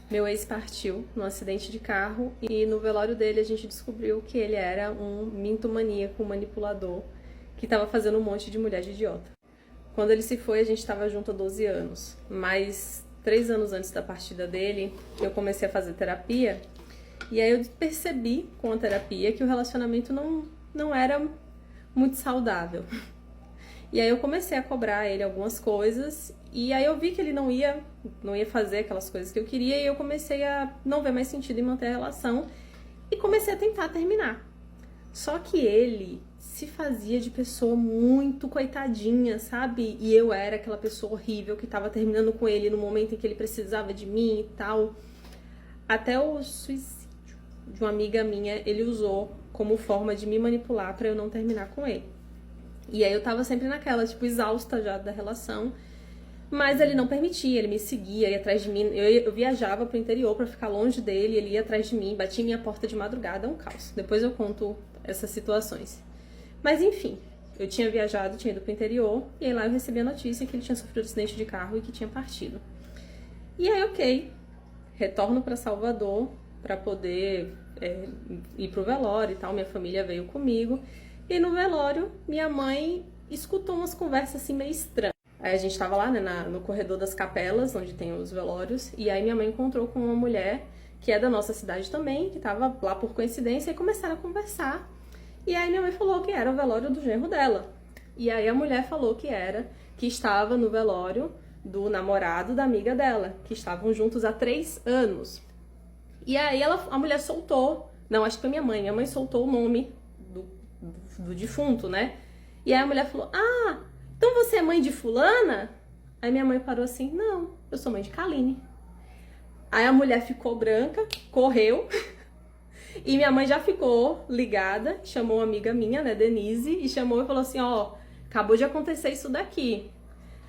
Meu ex partiu num acidente de carro e no velório dele a gente descobriu que ele era um mintomaníaco, um manipulador, que estava fazendo um monte de mulher de idiota. Quando ele se foi, a gente estava junto há 12 anos, mas 3 anos antes da partida dele, eu comecei a fazer terapia e aí eu percebi com a terapia que o relacionamento não era muito saudável. E aí eu comecei a cobrar ele algumas coisas e aí eu vi que ele não ia fazer aquelas coisas que eu queria e eu comecei a não ver mais sentido em manter a relação e comecei a tentar terminar. Só que ele se fazia de pessoa muito coitadinha, sabe? E eu era aquela pessoa horrível que tava terminando com ele no momento em que ele precisava de mim e tal. Até o suicídio de uma amiga minha, ele usou como forma de me manipular pra eu não terminar com ele. E aí eu tava sempre naquela, tipo, exausta já da relação. Mas ele não permitia, ele me seguia, ia atrás de mim. Eu viajava pro interior pra ficar longe dele, ele ia atrás de mim, batia minha porta de madrugada, é um caos. Depois eu conto essas situações. Mas enfim, eu tinha viajado, tinha ido pro interior, e aí lá eu recebi a notícia que ele tinha sofrido um acidente de carro e que tinha partido. E aí, ok, retorno pra Salvador pra poder ir pro velório e tal, minha família veio comigo. E no velório, minha mãe escutou umas conversas assim meio estranhas. Aí a gente tava lá, né, no corredor das capelas, onde tem os velórios, e aí minha mãe encontrou com uma mulher que é da nossa cidade também, que tava lá por coincidência, e começaram a conversar. E aí minha mãe falou que era o velório do genro dela. E aí a mulher falou que estava no velório do namorado da amiga dela, que estavam juntos há 3 anos. E aí a mulher soltou, não, acho que foi minha mãe soltou o nome do defunto, né? E aí a mulher falou, então você é mãe de fulana? Aí minha mãe parou assim, não, eu sou mãe de Kaline. Aí a mulher ficou branca, correu, e minha mãe já ficou ligada, chamou uma amiga minha, né, Denise, e chamou e falou assim, ó, acabou de acontecer isso daqui.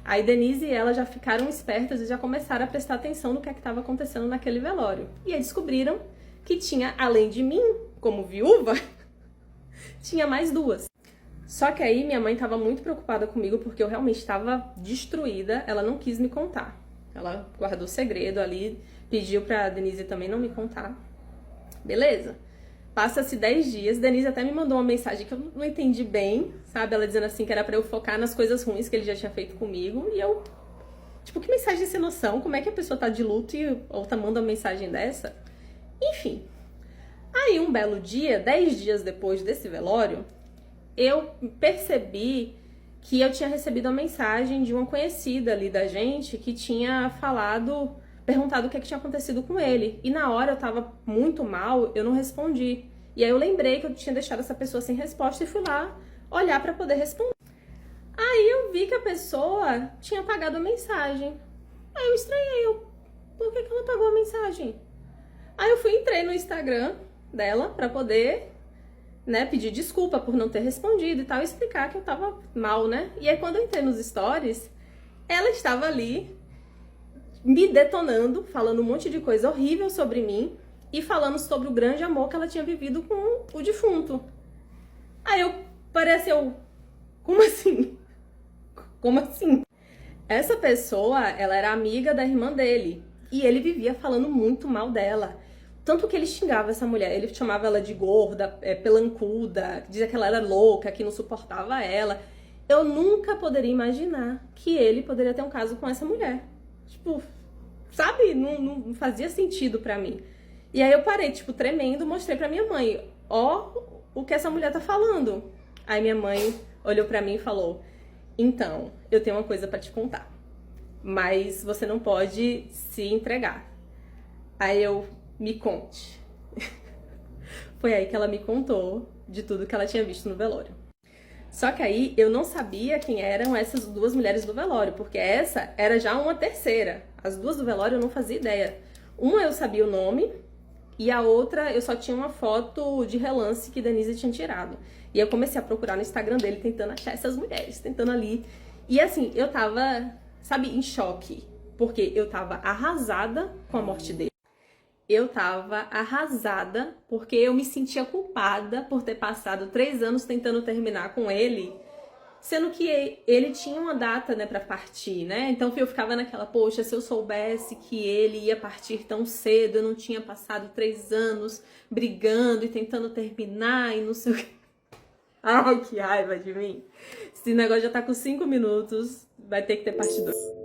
Aí Denise e ela já ficaram espertas e já começaram a prestar atenção no que estava acontecendo naquele velório. E aí descobriram que tinha, além de mim, como viúva, tinha mais 2. Só que aí minha mãe estava muito preocupada comigo porque eu realmente estava destruída, ela não quis me contar. Ela guardou segredo ali, pediu pra Denise também não me contar. Beleza. Passa-se 10 dias, Denise até me mandou uma mensagem que eu não entendi bem, sabe? Ela dizendo assim que era pra eu focar nas coisas ruins que ele já tinha feito comigo. E eu, tipo, que mensagem sem noção? Como é que a pessoa tá de luto e outra manda uma mensagem dessa? Enfim. Aí um belo dia, 10 dias depois desse velório, eu percebi que eu tinha recebido uma mensagem de uma conhecida ali da gente que tinha perguntado o que tinha acontecido com ele. E na hora eu tava muito mal, eu não respondi. E aí eu lembrei que eu tinha deixado essa pessoa sem resposta e fui lá olhar pra poder responder. Aí eu vi que a pessoa tinha apagado a mensagem. Aí eu estranhei, por que ela apagou a mensagem? Aí eu entrei no Instagram dela pra poder, né, pedir desculpa por não ter respondido e tal, e explicar que eu tava mal, né? E aí quando eu entrei nos stories, ela estava ali me detonando, falando um monte de coisa horrível sobre mim e falando sobre o grande amor que ela tinha vivido com o defunto. Aí como assim? Como assim? Essa pessoa, ela era amiga da irmã dele e ele vivia falando muito mal dela. Tanto que ele xingava essa mulher, ele chamava ela de gorda, pelancuda, dizia que ela era louca, que não suportava ela. Eu nunca poderia imaginar que ele poderia ter um caso com essa mulher. Tipo, sabe? Não fazia sentido pra mim. E aí eu parei, tipo, tremendo, mostrei pra minha mãe, ó, o que essa mulher tá falando. Aí minha mãe olhou pra mim e falou, então, eu tenho uma coisa pra te contar, mas você não pode se entregar. Aí eu, me conte. Foi aí que ela me contou de tudo que ela tinha visto no velório. Só que aí eu não sabia quem eram essas 2 mulheres do velório, porque essa era já uma terceira. As 2 do velório eu não fazia ideia. Uma eu sabia o nome e a outra eu só tinha uma foto de relance que Denise tinha tirado. E eu comecei a procurar no Instagram dele tentando achar essas mulheres, tentando ali. E assim, eu tava, sabe, em choque, porque eu tava arrasada com a morte dele. Eu tava arrasada porque eu me sentia culpada por ter passado 3 anos tentando terminar com ele Sendo que ele tinha uma data, né, pra partir, né? Então eu ficava naquela, poxa, se eu soubesse que ele ia partir tão cedo, eu não tinha passado 3 anos brigando e tentando terminar e não sei o que. Ai, que raiva de mim. Esse negócio já tá com 5 minutos, vai ter que ter parte 2.